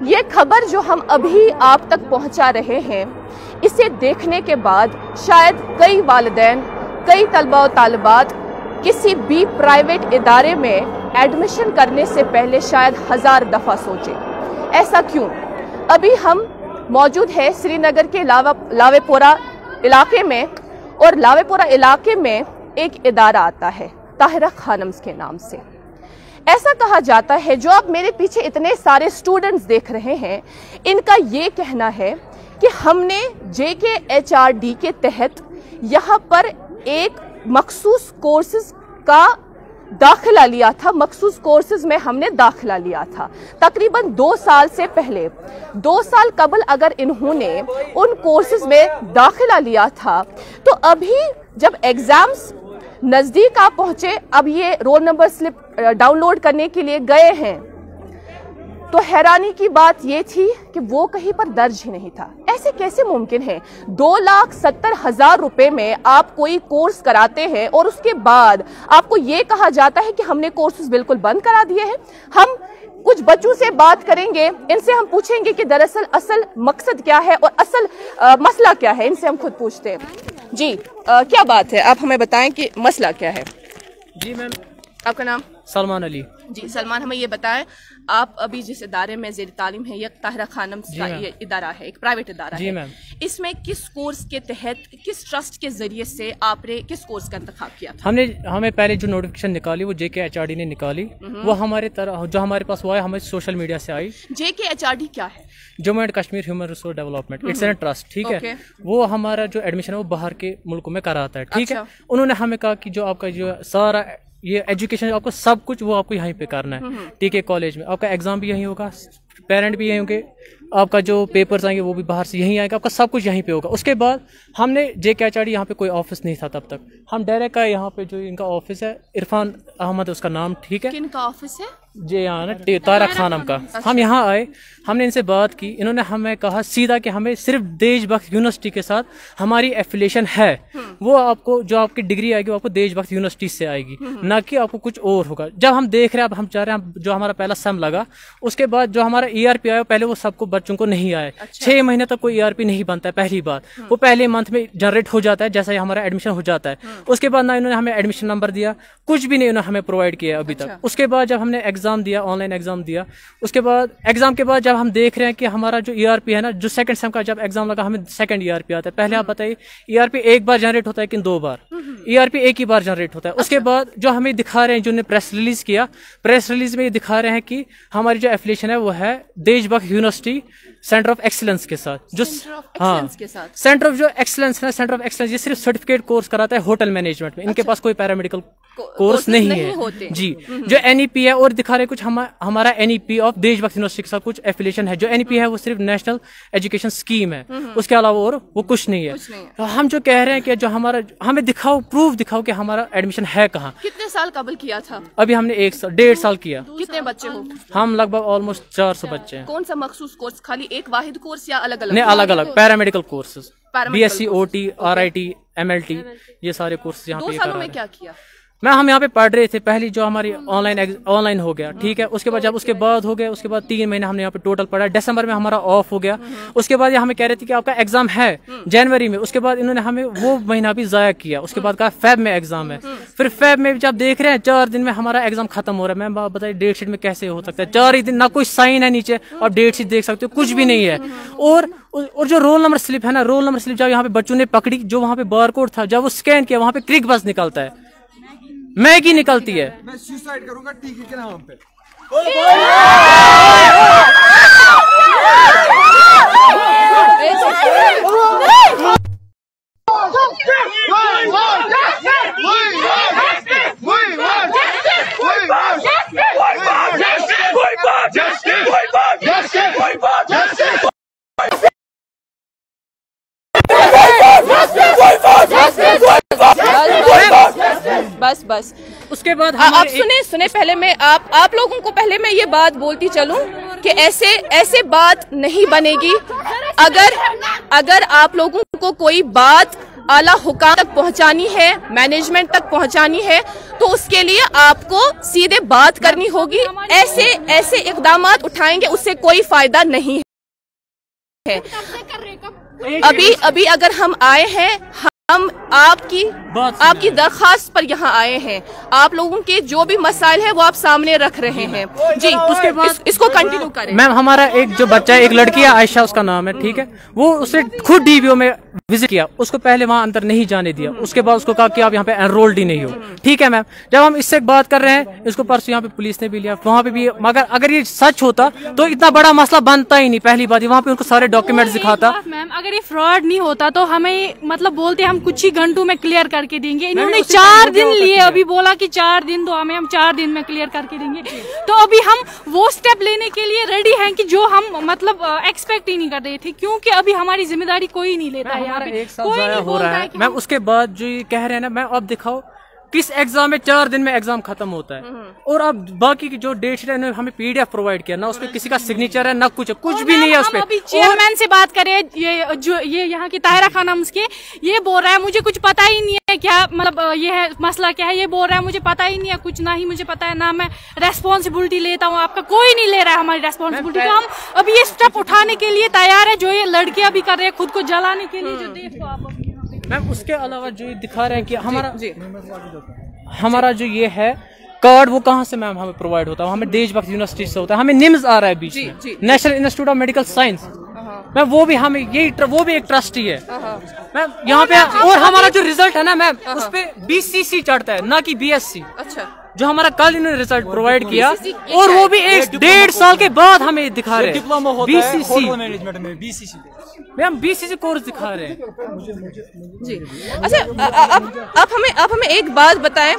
ये खबर जो हम अभी आप तक पहुंचा रहे हैं, इसे देखने के बाद शायद कई वालिदैन, कई तलबा और तालिबात किसी भी प्राइवेट इदारे में एडमिशन करने से पहले शायद 1000 दफ़ा सोचे। ऐसा क्यों? अभी हम मौजूद है श्रीनगर के लावेपोरा इलाके में, और लावेपोरा इलाके में एक इदारा आता है ताहिरा खानम्स के नाम से। ऐसा कहा जाता है, जो आप मेरे पीछे इतने सारे स्टूडेंट्स देख रहे हैं, इनका ये कहना है कि हमने JKHRD के तहत यहाँ पर एक मखसूस कोर्सेज का दाखिला लिया था। मखसूस कोर्सेज में हमने दाखिला लिया था तकरीबन 2 साल से पहले। 2 साल कबल अगर इन्होंने उन कोर्सेज में दाखिला लिया था, तो अभी जब एग्जाम्स नजदीक आ पहुंचे, अब ये रोल नंबर स्लिप डाउनलोड करने के लिए गए हैं, तो हैरानी की बात ये थी कि वो कहीं पर दर्ज ही नहीं था। ऐसे कैसे मुमकिन है? 2,70,000 रुपए में आप कोई कोर्स कराते हैं और उसके बाद आपको ये कहा जाता है कि हमने कोर्सेज बिल्कुल बंद करा दिए हैं। हम कुछ बच्चों से बात करेंगे, इनसे हम पूछेंगे कि दरअसल असल मकसद क्या है और असल मसला क्या है। इनसे हम खुद पूछते हैं। जी, क्या बात है, आप हमें बताएं कि मसला क्या है। जी मैम। आपका नाम? सलमान अली। जी सलमान, हमें ये बताएं, आप अभी जिस इदारे में ज़ेर तालीम है, यह ताहिरा खानम्स का ये इदारा है, एक प्राइवेट इदारा है। मैम। इसमें किस कोर्स के तहत, किस ट्रस्ट के जरिए से आपने किस कोर्स का इंतखाब किया था? हमें पहले जो नोटिफिकेशन निकाली वो JKHRD ने निकाली। वो हमारे तरह जो हमारे पास हुआ है, हमें सोशल मीडिया से आई। JKHRD क्या है? Jammu and Kashmir human resource development, it's an trust, ठीक है। वो हमारा जो एडमिशन है वो बाहर के मुल्कों में कराता है, ठीक है। उन्होंने हमें कहा कि जो आपका जो सारा ये एजुकेशन आपको सब कुछ वो आपको यहीं पे करना है, ठीक है। कॉलेज में आपका एग्जाम भी यहीं होगा, पेरेंट भी यहीं होंगे, आपका जो पेपर्स आएंगे वो भी बाहर से यहीं आएगा, आपका सब कुछ यहीं पे होगा। उसके बाद हमने JKHRD यहाँ पे कोई ऑफिस नहीं था तब तक, हम डायरेक्ट आए यहाँ पे। जो इनका ऑफिस है, इरफान अहमद उसका नाम, ठीक है। किनका ऑफिस है? जी यहाँ ना ताहिरा खानम का। हम यहाँ आए, हमने इनसे बात की, इन्होंने हमें कहा सीधा कि हमें सिर्फ देशभक्त यूनिवर्सिटी के साथ हमारी एफिलिएशन है। वो आपको जो आपकी डिग्री आएगी वो आपको देशभक्त यूनिवर्सिटी से आएगी, ना कि आपको कुछ और होगा। जब हम देख रहे हैं, अब हम चाह रहे हैं, जो हमारा पहला सेम लगा, उसके बाद जो हमारा ERP आया, पहले वो सबको बच्चों को नहीं आया। 6 महीने तक कोई ERP नहीं बनता है। पहली बात, वो पहले मंथ में जनरेट हो जाता है जैसा ही हमारा एडमिशन हो जाता है। उसके बाद ना इन्होंने हमें एडमिशन नंबर दिया, कुछ भी नहीं इन्होंने हमें प्रोवाइड किया अभी तक। उसके बाद जब हमने एग्जाम दिया, ऑनलाइन एग्जाम दिया, उसके बाद एग्जाम के बाद जब हम देख रहे हैं कि हमारा जो ERP है ना, जो सेकंड सेम का जब एग्जाम लगा, हमें सेकंड ERP आता है। पहले आप बताइए, ERP एक बार जनरेट होता है कि 2 बार? ERP एक ही बार जनरेट होता है। उसके बाद जो हमें दिखा रहे हैं, जो ने प्रेस रिलीज किया, प्रेस रिलीज में ये दिखा रहे हैं कि हमारी जो एफिलिएशन है वो है देशभक्त यूनिवर्सिटी सेंटर ऑफ एक्सीलेंस के साथ। जो हाँ, सेंटर ऑफ जो एक्सीलेंस है, सेंटर ऑफ एक्सीलेंस ये सिर्फ सर्टिफिकेट कोर्स कराता है होटल मैनेजमेंट में। इनके पास कोई पैरामेडिकल कोर्स नहीं है जी। जो NEP है, और दिखा रहे कुछ हमारा NEP ऑफ देशभक्त यूनिवर्सिटी के साथ कुछ एफिलिएशन है। जो NEP है वो सिर्फ नेशनल एजुकेशन स्कीम है, उसके अलावा और वो कुछ नहीं है। हम जो कह रहे हैं कि जो हमारा, हमें दिखाओ, प्रूफ दिखाओ कि हमारा एडमिशन है कहाँ। कितने साल कबल किया था? अभी हमने 1.5 साल किया। कितने बच्चे हो? हम लगभग ऑलमोस्ट 400 बच्चे हैं। कौन सा मखसूस कोर्स? खाली एक वाहिद कोर्स या अलग अलग? नहीं, अलग अलग paramedical courses, BSc OT RIT MLT, ये सारे कोर्स यहाँ पे। 2 सालों में क्या किया? हम यहाँ पे पढ़ रहे थे। पहली जो हमारी ऑनलाइन हो गया, ठीक है। उसके बाद जब उसके बाद हो गया, उसके बाद 3 महीने हमने यहाँ पे टोटल पढ़ा। दिसंबर में हमारा ऑफ हो गया। उसके बाद ये हमें कह रहे थे कि आपका एग्जाम है जनवरी में। उसके बाद इन्होंने हमें वो महीना भी जाया किया। उसके बाद कहा फेब में एग्जाम है। फिर फेब में जब देख रहे हैं 4 दिन में हमारा एग्जाम खत्म हो रहा है। मैम बताइए, डेट शीट में कैसे हो सकता है? 4 ही दिन, ना कोई साइन है नीचे, आप डेट शीट देख सकते हो, कुछ भी नहीं है। और जो रोल नंबर स्लिप है ना, रोल नंबर स्लिप जब यहाँ पे बच्चों ने पकड़ी, जो वहाँ पे बारकोड था, जब वो स्कैन किया, वहाँ पे क्रिक बस निकलता है, मैगी निकलती है। मैं सुसाइड करूंगा टीके के नाम पे। बस उसके बाद आप सुने पहले मैं आप लोगों को पहले मैं ये बात बोलती चलूं कि ऐसे बात नहीं बनेगी। अगर आप लोगों को कोई बात आला हुकाम तक पहुंचानी है, मैनेजमेंट तक पहुंचानी है, तो उसके लिए आपको सीधे बात करनी होगी। ऐसे इकदामात उठाएंगे उससे कोई फायदा नहीं है। अभी अगर हम आए हैं, हम आपकी दरखास्त पर यहाँ आए हैं, आप लोगों के जो भी मसाइल है वो आप सामने रख रहे हैं। जी, उसके बाद इसको कंटिन्यू करें। मैम, हमारा एक जो बच्चा है, एक लड़की है, आयशा उसका नाम है, ठीक है, वो उसने खुद डीबीओ में विजिट किया, उसको पहले वहां अंदर नहीं जाने दिया, उसके बाद उसको कहा कि आप यहाँ पे एनरोल्ड ही नहीं हो, ठीक है मैम। जब हम इससे बात कर रहे हैं, इसको परसों यहाँ पे पुलिस ने भी लिया, वहाँ पे भी, मगर अगर ये सच होता तो इतना बड़ा मसला बनता ही नहीं। पहली बात, वहाँ पे उनको सारे डॉक्यूमेंट्स दिखाता। मैम, अगर ये फ्रॉड नहीं होता तो हमें मतलब बोलते हम कुछ ही घंटों में क्लियर करके देंगे। इन्होंने 4 दिन लिए, अभी बोला कि 4 दिन दो हमें, हम 4 दिन में क्लियर करके देंगे। तो अभी हम वो स्टेप लेने के लिए रेडी हैं कि जो हम मतलब एक्सपेक्ट ही नहीं कर रहे थे, क्योंकि अभी हमारी जिम्मेदारी कोई नहीं लेता है यहाँ पे, कोई नहीं हो रहा है मैम। उसके बाद जो ये कह रहे हैं ना मैम, अब दिखाओ किस एग्जाम में 4 दिन में एग्जाम खत्म होता है, और अब बाकी की जो डेट शीट है हमें पीडीएफ प्रोवाइड किया ना, उसपे किसी का सिग्नेचर है ना, कुछ भी नहीं है उसपे। अभी चेयरमैन से बात करें, ये यहाँ की ताहिरा खानम, उसके ये बोल रहा है मुझे कुछ पता ही नहीं है क्या, मतलब ये है मसला क्या है, ये बोल रहा है मुझे पता ही नहीं है कुछ, ना ही मुझे पता है, ना मैं रेस्पॉन्सिबिलिटी लेता हूँ, आपका कोई नहीं ले रहा है हमारी रेस्पॉन्सिबिलिटी। तो हम अभी ये स्टेप उठाने के लिए तैयार है, जो ये लड़कियां भी कर रहे हैं खुद को जलाने के लिए, जो देखो आप। मैम, उसके अलावा जो दिखा रहे हैं कि हमारा जो ये है कार्ड, वो कहाँ से मैम हमें प्रोवाइड होता है? हमें देशभक्त यूनिवर्सिटी से होता है, हमें निम्स आ रहा है बीच में, national institute of medical science. Ma'am, वो भी हमें वो भी एक ट्रस्टी है मैम यहाँ पे, और हमारा जो रिजल्ट है ना मैम, उस पे BCC चढ़ता है, ना कि BSc। अच्छा, जो हमारा कल इन्होंने रिजल्ट प्रोवाइड किया, और वो भी 1.5 साल के बाद हमें दिखा रहे हैं। डिप्लोमा होता है होटल मैनेजमेंट में, BCC BCC कोर्स दिखा रहे हैं जी। अच्छा, आप हमें एक बात बताएं,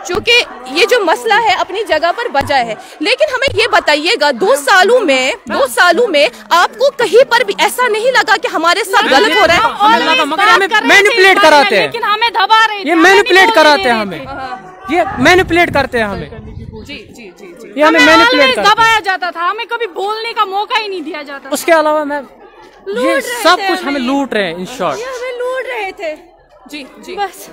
चूंकि ये जो मसला है अपनी जगह पर बचा है, लेकिन हमें ये बताइएगा 2 सालों में आपको कहीं पर भी ऐसा नहीं लगा कि हमारे साथ गलत हो रहा है? मैनिपुलेट कराते हैं, लेकिन हमें दबा रहे हैं, ये मैनिपुलेट कराते हैं हमें, ये मैनिपुलेट करते हैं हमें। जी जी जी जी, ये हमें मैनिपुलेट दबाया जाता था, हमें कभी बोलने का मौका ही नहीं दिया जाता। उसके अलावा मैम ये सब कुछ हमें लूट रहे हैं, इन शॉर्ट हमें लूट रहे थे। जी जी, बस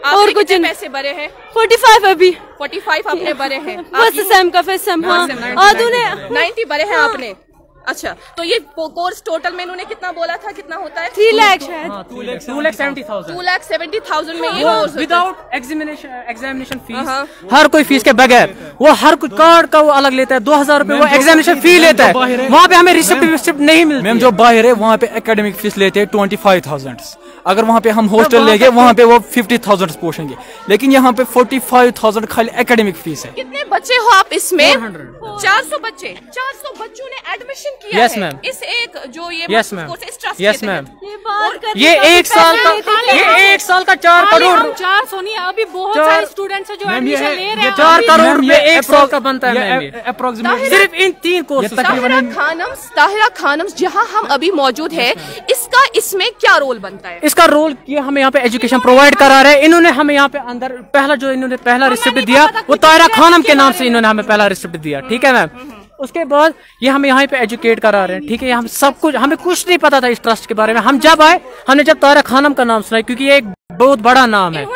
और कुछ पैसे भरे हैं? 45 अभी 45 आपने भरे हैं, बस सेम का फेस सेम। हाँ, 90 भरे हैं आपने। अच्छा, तो ये कोर्स टोटल में इन्होंने कितना बोला था, कितना होता है? 3 लाख शायद, 2,70,000 2,70,000 में ये कोर्स विदाउट एग्जामिनेशन फीस, हर कोई फीस के बगैर, वो हर कोई कार्ड का वो अलग लेता है, 2,000 रुपए वो एग्जामिनेशन फी लेता है, वहाँ पे हमें रिसिप्ट नहीं मिलती। मैम, जो बाहर है वहाँ पे एकेडमिक फीस लेते हैं 25,000, अगर वहाँ पे हम हॉस्टल लेंगे वहाँ पे वो 50,000 पूछेंगे, लेकिन यहाँ पे 45,000 खाली एकेडमिक फीस है। कितने बच्चे हो आप इसमें? 400 बच्चे, 400 बच्चों ने एडमिशन किया यस है मैम, इस एक जो ये यस मैम, यस मैम, ये 1 साल का 4 करोड़ 400 नहीं, अभी बहुत सारे स्टूडेंट्स हैं जो एडमिशन ले रहे हैं। 4 करोड़ रुपए 1 साल का बनता है अप्रोक्सीमेटली, सिर्फ इन 3 कोर्स। ताहिरा खानम्स जहाँ हम अभी मौजूद है, इसका इसमें क्या रोल बनता है? इसका रोल ये हमें यहाँ पे एजुकेशन प्रोवाइड करा रहे हैं। इन्होंने हमें यहाँ पे अंदर पहला रिसिप्ट दिया, वो ताहिरा खानम के नाम से इन्होंने हमें पहला रिसिप्ट दिया, ठीक है मैम। उसके बाद ये हमें यहाँ पे एजुकेट करा रहे हैं, ठीक है। हम सब कुछ, हमें कुछ नहीं पता था इस ट्रस्ट के बारे में। हम जब आए, हमने जब ताहिरा खानम का नाम सुना, क्योंकि ये एक बहुत बड़ा नाम है।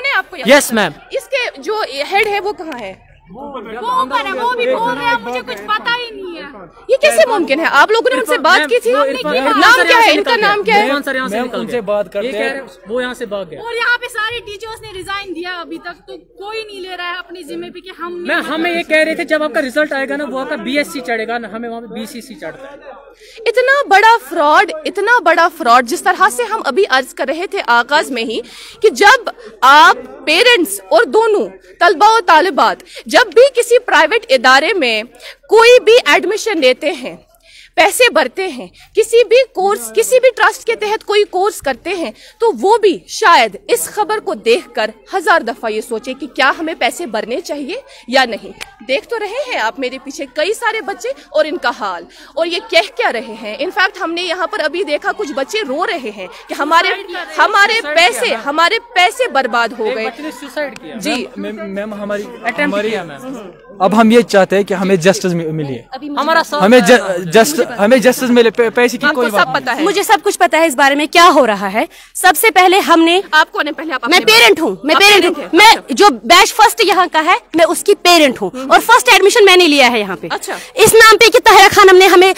यस मैम, इसके जो हेड है वो कहाँ है? वो ऊपर है, वो भी बोल रहे हैं मुझे कुछ पता ही नहीं है। ये कैसे मुमकिन है? आप लोगों ने उनसे बात की थी? नाम क्या है इनका? नाम क्या है? उनसे बात करते हैं, वो यहाँ से भाग गए, और यहाँ पे सारे टीचर्स ने रिजाइन दिया, अभी तक तो कोई नहीं ले रहा है अपनी जिम्मे पे कि हमें ये कह रहे थे जब आपका रिजल्ट आएगा ना, वो आपका BSc चढ़ेगा ना, हमें वहाँ पे BCC चढ़ता है। इतना बड़ा फ्रॉड जिस तरह से हम अभी अर्ज कर रहे थे आगाज में ही, कि जब आप पेरेंट्स और दोनों तलबा और तालिबात जब भी किसी प्राइवेट इदारे में कोई भी एडमिशन लेते हैं, पैसे भरते हैं, किसी भी कोर्स, किसी भी ट्रस्ट के तहत कोई कोर्स करते हैं, तो वो भी शायद इस खबर को देखकर 1000 दफा ये सोचे कि क्या हमें पैसे भरने चाहिए या नहीं। देख तो रहे हैं आप मेरे पीछे कई सारे बच्चे और इनका हाल, और ये कह क्या रहे हैं। इनफैक्ट हमने यहाँ पर अभी देखा कुछ बच्चे रो रहे हैं कि हमारे पैसे बर्बाद हो गए। जी मैम, हमारी अब हम ये चाहते हैं कि हमें जस्टिस मिले, हमें हमें जस्टिस मिले, पैसे की कोई बात पता है? मुझे सब कुछ पता है इस बारे में क्या हो रहा है। सबसे पहले हमने आपको नहीं, पहले आप मैं पेरेंट हूँ, मैं जो बैच फर्स्ट यहाँ का है मैं उसकी पेरेंट हूँ और फर्स्ट एडमिशन मैंने लिया है यहाँ पे। अच्छा। इस नाम पे कि ताहिरा खानम ने हमें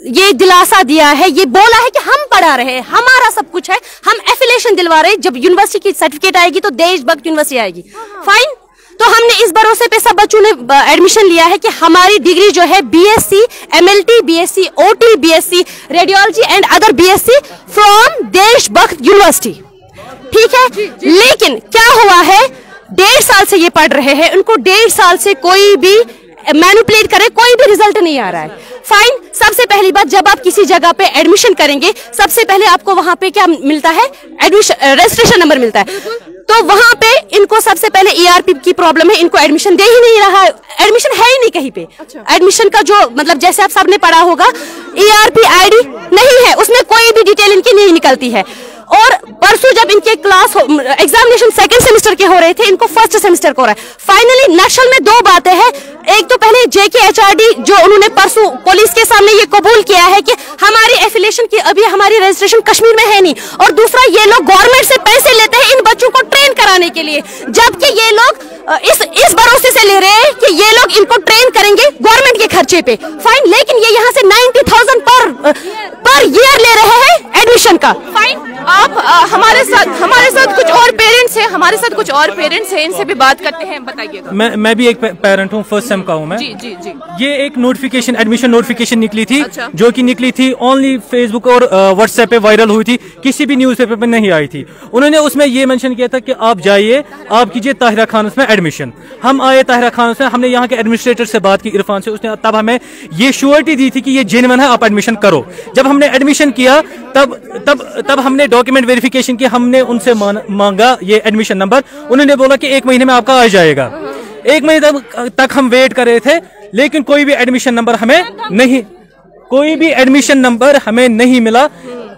ये दिलासा दिया है, ये बोला है कि हम पढ़ा रहे हैं, हमारा सब कुछ है, हम एफिलिएशन दिलवा रहे हैं, जब यूनिवर्सिटी की सर्टिफिकेट आएगी तो देशभक्त यूनिवर्सिटी आएगी। फाइन, तो हमने इस भरोसे पे सब बच्चों ने एडमिशन लिया है कि हमारी डिग्री जो है BSc MLT, BSc OT, BSc radiology and other BSc from देशभक्त यूनिवर्सिटी, ठीक है। लेकिन क्या हुआ है, 1.5 साल से ये पढ़ रहे हैं, उनको 1.5 साल से कोई भी मैनिपुलेट करे, कोई भी रिजल्ट नहीं आ रहा है। फाइन, सबसे पहली बात, जब आप किसी जगह पे एडमिशन करेंगे सबसे पहले आपको वहां पे क्या मिलता है, एडमिशन रजिस्ट्रेशन नंबर मिलता है। तो वहां पे इनको सबसे पहले ERP की प्रॉब्लम है, इनको एडमिशन दे ही नहीं रहा, एडमिशन है ही नहीं कहीं पे। एडमिशन का जो मतलब जैसे आप सबने पढ़ा होगा ERP ID नहीं है, उसमें कोई भी डिटेल इनकी नहीं निकलती है। और परसों जब इनके क्लास एग्जामिनेशन सेकंड सेमेस्टर के हो रहे थे, इनको फर्स्ट सेमेस्टर को हो रहा है। फाइनली नक्शल में 2 बातें हैं, एक तो पहले JK HRD जो उन्होंने परसों पुलिस के सामने ये कबूल किया है कि हमारी एफिलिएशन की अभी हमारी रजिस्ट्रेशन कश्मीर में है नहीं, और दूसरा ये लोग गवर्नमेंट से पैसे लेते हैं इन बच्चों को ट्रेन कराने के लिए, जबकि ये लोग इस भरोसे से ले रहे हैं कि ये लोग इनको ट्रेन करेंगे गवर्नमेंट के खर्चे पे। फाइन, लेकिन ये यहाँ से 90,000 पर ईयर ले रहे हैं एडमिशन का। फाइन, आप हमारे साथ कुछ और पेरेंट्स हैं, हमारे साथ कुछ और पेरेंट्स हैं, इनसे भी बात करते हैं, बताइएगा। मैं भी एक पेरेंट हूँ, फर्स्ट सेम का हूँ मैं। जी जी जी। ये एक नोटिफिकेशन, एडमिशन नोटिफिकेशन निकली थी। अच्छा। जो कि निकली थी ओनली फेसबुक और व्हाट्सएप पे वायरल हुई थी, किसी भी न्यूज़पेपर पे नहीं आई थी। उन्होंने उसमें ये मेंशन किया था कि आप जाइए, आप कीजिए ताहिरा खान में एडमिशन। हम आए ताहिरा खान में, हमने यहाँ के एडमिनिस्ट्रेटर से बात की, इरफान से, उसने तब हमें ये श्योरिटी दी थी कि ये जेन्युइन है, आप एडमिशन करो। जब हमने एडमिशन किया तब हमने डॉक्यूमेंट वेरिफिकेशन की, हमने उनसे मांगा ये एडमिशन नंबर, उन्होंने बोला कि 1 महीने में आपका आ जाएगा। 1 महीने तक हम वेट कर रहे थे, लेकिन कोई भी एडमिशन नंबर हमें नहीं मिला।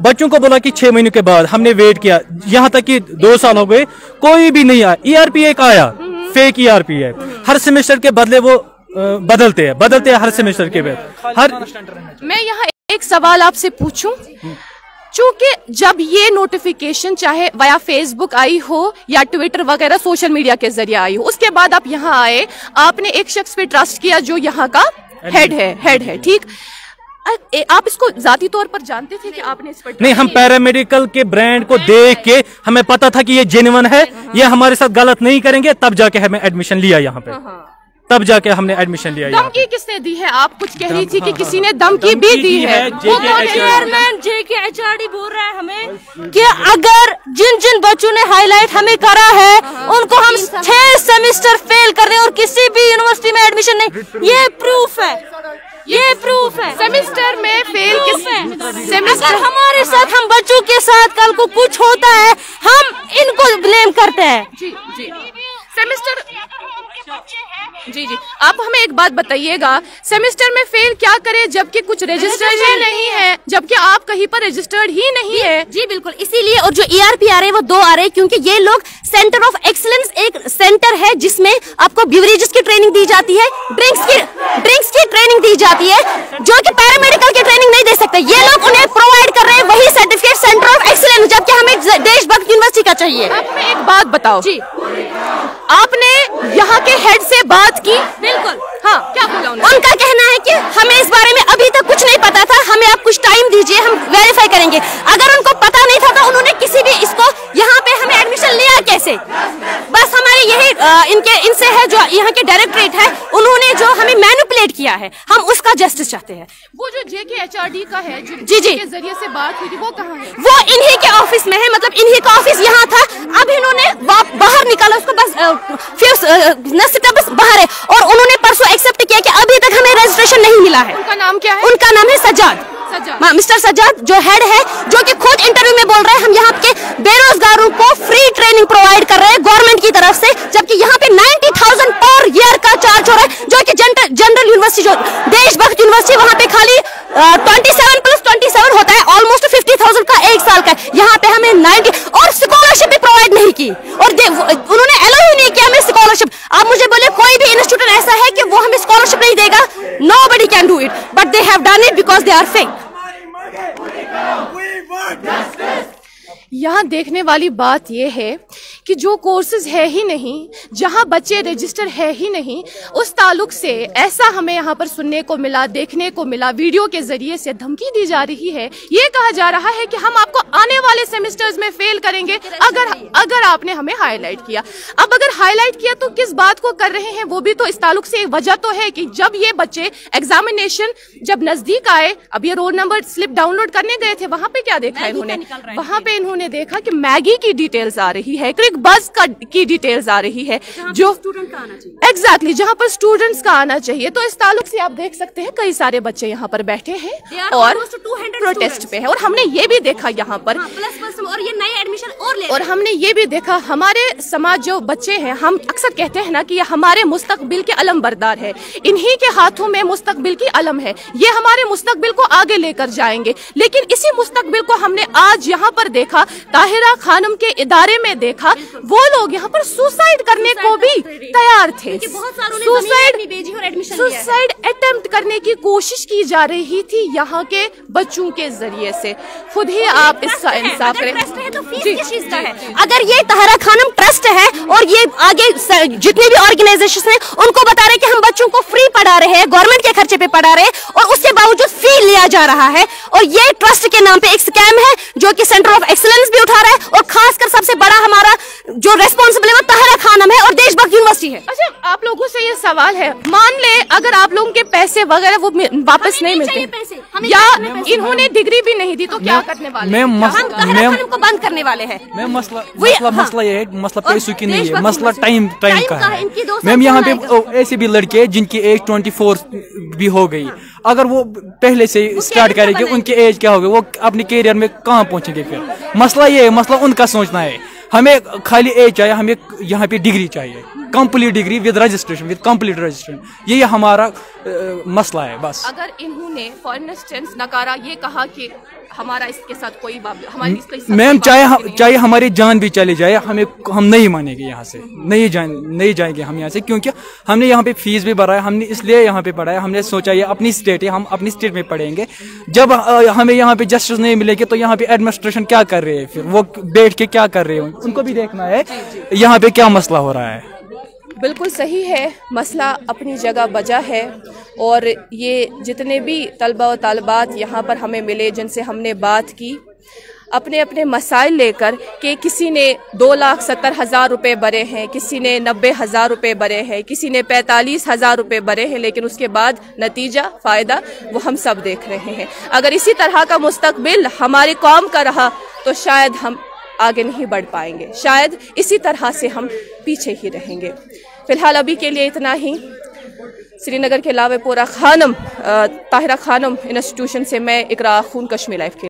बच्चों को बोला कि 6 महीने के बाद, हमने वेट किया, यहाँ तक कि 2 साल हो गए, कोई भी नहीं आया। ERP एक आया, फेक ERP है, हर सेमेस्टर के बदले वो बदलते हैं हर सेमेस्टर के बाद। मैं यहाँ एक सवाल आपसे पूछूं, चूंकि जब ये नोटिफिकेशन चाहे वाया फेसबुक आई हो या ट्विटर वगैरह सोशल मीडिया के जरिए आई हो, उसके बाद आप यहाँ आए, आपने एक शख्स पे ट्रस्ट किया जो यहाँ का हेड है, ठीक। आप इसको जाती तौर पर जानते थे कि आपने इस पर नहीं, हम पैरामेडिकल के ब्रांड को देख के हमें पता था कि ये जेन्युइन है, ये हमारे साथ गलत नहीं करेंगे, तब जाके हमें एडमिशन लिया यहाँ पे, तब जाके हमने एडमिशन लिया। धमकी किसने दी है? आप कुछ कह रही थी कि किसी ने धमकी भी दी है। चेयरमैन JK HRD बोल रहा है हमें कि अगर जिन बच्चों ने हाईलाइट हमें करा है उनको हम 6 सेमेस्टर फेल कर रहे हैं और किसी भी यूनिवर्सिटी में एडमिशन नहीं, ये प्रूफ है। सेमेस्टर में फेल अगर हमारे साथ, हम बच्चों के साथ कल को कुछ होता है, हम इनको ब्लेम करते हैं। जी सेमेस्टर जी आप हमें एक बात बताइएगा, सेमेस्टर में फेल क्या करे जबकि कुछ रजिस्टर्ड नहीं है, जबकि आप कहीं पर रजिस्टर्ड ही नहीं है। जी बिल्कुल, इसीलिए। और जो ERP आ रहे हैं वो 2 आ रहे हैं, क्योंकि ये लोग सेंटर ऑफ एक्सीलेंस एक सेंटर है जिसमें आपको बिवरेजेस की ट्रेनिंग दी जाती है, ड्रिंक्स की ट्रेनिंग दी जाती है, जो कि पैरामेडिकल की ट्रेनिंग नहीं दे सकते। ये लोग उन्हें प्रोवाइड कर रहे हैं वही सर्टिफिकेट सेंटर ऑफ एक्सीलेंस, जबकि हमें देशभक्त यूनिवर्सिटी का चाहिए। आप हमें एक बात बताओ जी, आपने यहाँ के हेड से बात की? बिल्कुल। हाँ, क्या बोला उन्होंने? उनका कहना है कि हमें इस बारे में अभी तक कुछ नहीं पता था, हमें आप कुछ टाइम दीजिए, हम वेरीफाई करेंगे। अगर उनको पता नहीं था तो उन्होंने किसी भी इसको यहाँ पे हमें एडमिशन लिया कैसे? बस हमारे यही इनसे है, जो यहाँ के डायरेक्टरेट है, उन्होंने जो हमें मैनिपुलेट किया है, हम उसका जस्टिस चाहते हैं। वो जो JK HRD का है, जी के जरिए से बात हुई थी, वो कहाँ है? वो इन्हीं के ऑफिस में है, मतलब इन्हीं का ऑफिस यहाँ था, अब इन्होंने बाहर निकाला उसको, बस बस बाहर है। और उन्होंने परसों एक्सेप्ट किया कि अभी तक हमें रजिस्ट्रेशन नहीं मिला है। उनका नाम क्या है? उनका नाम है सज्जाद, मिस्टर सज्जाद, जो हेड है, जो कि खुद इंटरव्यू में बोल रहे हैं हम यहाँ के बेरोजगारों को फ्री ट्रेनिंग प्रोवाइड कर रहे हैं गवर्नमेंट की तरफ से, जबकि यहाँ पे 90,000 पर ईयर का चार्ज हो रहा है, जो कि जनरल यूनिवर्सिटी, जो देशभक्त यूनिवर्सिटी, वहाँ पे खाली 27 + 27 होता है, ऑलमोस्ट 50,000 का 1 साल का। यहाँ पे हमें 90 और स्कॉलरशिप भी प्रोवाइड नहीं की, और उन्होंने अलाउ ही नहीं किया हमें स्कॉलरशिप। आप मुझे बोले कोई भी इंस्टीट्यूट ऐसा है कि वो हमें स्कॉलरशिप नहीं देगा? Nobody can do it. But but they have done it because they are fake. यहाँ देखने वाली बात यह है कि जो कोर्सेज है ही नहीं, जहाँ बच्चे रजिस्टर है ही नहीं, उस ताल्लुक से ऐसा हमें यहाँ पर सुनने को मिला, देखने को मिला, वीडियो के जरिए से धमकी दी जा रही है। ये कहा जा रहा है कि हम आपको आने वाले सेमेस्टर्स में फेल करेंगे अगर आपने हमें हाईलाइट किया। अब अगर हाईलाइट किया तो किस बात को कर रहे हैं, वो भी तो इस ताल्लुक से वजह तो है कि जब ये बच्चे एग्जामिनेशन जब नजदीक आए, अब ये रोल नंबर स्लिप डाउनलोड करने गए थे, वहां पे क्या देखा इन्होंने? वहां पे इन्होंने देखा कि मैगी की डिटेल्स आ रही है, क्रिक बस की डिटेल्स आ रही है, जो स्टूडेंट का आना चाहिए, एग्जैक्टली जहां पर स्टूडेंट्स का आना चाहिए। तो इस ताल्लुक से आप देख सकते हैं कई सारे बच्चे यहाँ पर बैठे हैं और प्रोटेस्ट पे है। और हमने ये भी देखा यहाँ पर और ये नए एडमिशन और हमने ये भी देखा, हमारे समाज जो बच्चे हैं, हम अक्सर कहते हैं ना कि ये हमारे मुस्तकबिल के अलम बरदार है, इन्हीं के हाथों में मुस्तकबिल की अलम है, ये हमारे मुस्तकबिल को आगे लेकर जाएंगे। लेकिन इसी मुस्तकबिल को हमने आज यहाँ पर देखा, ताहिरा खानम के इदारे में देखा, वो लोग यहाँ पर सुसाइड करने को भी तैयार थे। सुसाइड अटेम्प्ट करने की कोशिश की जा रही थी यहाँ के बच्चों के जरिए से। खुद ही आप इसका इंसाफ करें। तो फीस किस चीज का है? अगर ये ताहिरा खानम ट्रस्ट है और ये आगे जितने भी ऑर्गेनाइजेशन हैं उनको बता रहे कि हम बच्चों को फ्री पढ़ा रहे हैं, गवर्नमेंट के खर्चे पे पढ़ा रहे हैं, और उसके बावजूद फी लिया जा रहा है, और ये ट्रस्ट के नाम पे एक स्कैम है जो कि सेंटर ऑफ एक्सीलेंस भी उठा रहा है, और खासकर सबसे बड़ा हमारा जो रेस्पॉन्सिबल है वो ताहिरा खानम है और देशभक्त यूनिवर्सिटी है। अच्छा, आप लोगों से ये सवाल है, मान ले अगर आप लोगों के पैसे वगैरह वो वापस नहीं मिलते या इन्होंने डिग्री भी नहीं दी तो क्या करने वाले? को बंद करने वाले हैं। मैम मसला ये है, मसला पैसों की नहीं है, मसला टाइम का है। मैम यहाँ पे ऐसे भी लड़के हैं जिनकी एज 24 भी हो गई, अगर वो पहले से स्टार्ट करेंगे उनकी एज क्या होगी, वो अपने कैरियर में कहाँ पहुँचेंगे फिर? मसला ये है, मसला उनका सोचना है। हमें खाली एज चाहिए, हमें यहाँ पे डिग्री चाहिए, complete degree with registration, with complete registration, ये हमारा मसला है बस। अगर इन्होंने फॉर इंस्टेंस नकारा, ये कहा कि हमारा इसके साथ कोई हमारी मैम चाहे हमारी जान भी चली जाए, हम नहीं मानेंगे, यहाँ से नहीं जाएंगे हम यहाँ से, क्योंकि हमने यहाँ पे फीस भी भरा है, हमने इसलिए यहाँ पे पढ़ा है, हमने सोचा ये अपनी स्टेट है, हम अपनी स्टेट में पढ़ेंगे। जब हमें यहाँ पे जस्टिस नहीं मिलेगी तो यहाँ पे एडमिनिस्ट्रेशन क्या कर रहे हैं, फिर वो बैठ के क्या कर रहे हैं, उनको भी देखना है यहाँ पे क्या मसला हो रहा है। बिल्कुल सही है, मसला अपनी जगह बजा है, और ये जितने भी तलबा और तालिबात यहाँ पर हमें मिले, जिनसे हमने बात की, अपने अपने मसाइल लेकर कि किसी ने 2,70,000 रुपये भरे हैं, किसी ने 90,000 रुपये भरे हैं, किसी ने 45,000 रुपये भरे हैं, लेकिन उसके बाद नतीजा फ़ायदा वो हम सब देख रहे हैं। अगर इसी तरह का मुस्तकबिल हमारी कौम का रहा तो शायद हम आगे नहीं बढ़ पाएंगे, शायद इसी तरह से हम पीछे ही रहेंगे। फिलहाल अभी के लिए इतना ही। श्रीनगर के लावेपुरा खानम ताहिरा खानम इंस्टीट्यूशन से मैं इकरा खून कश्मीर लाइव के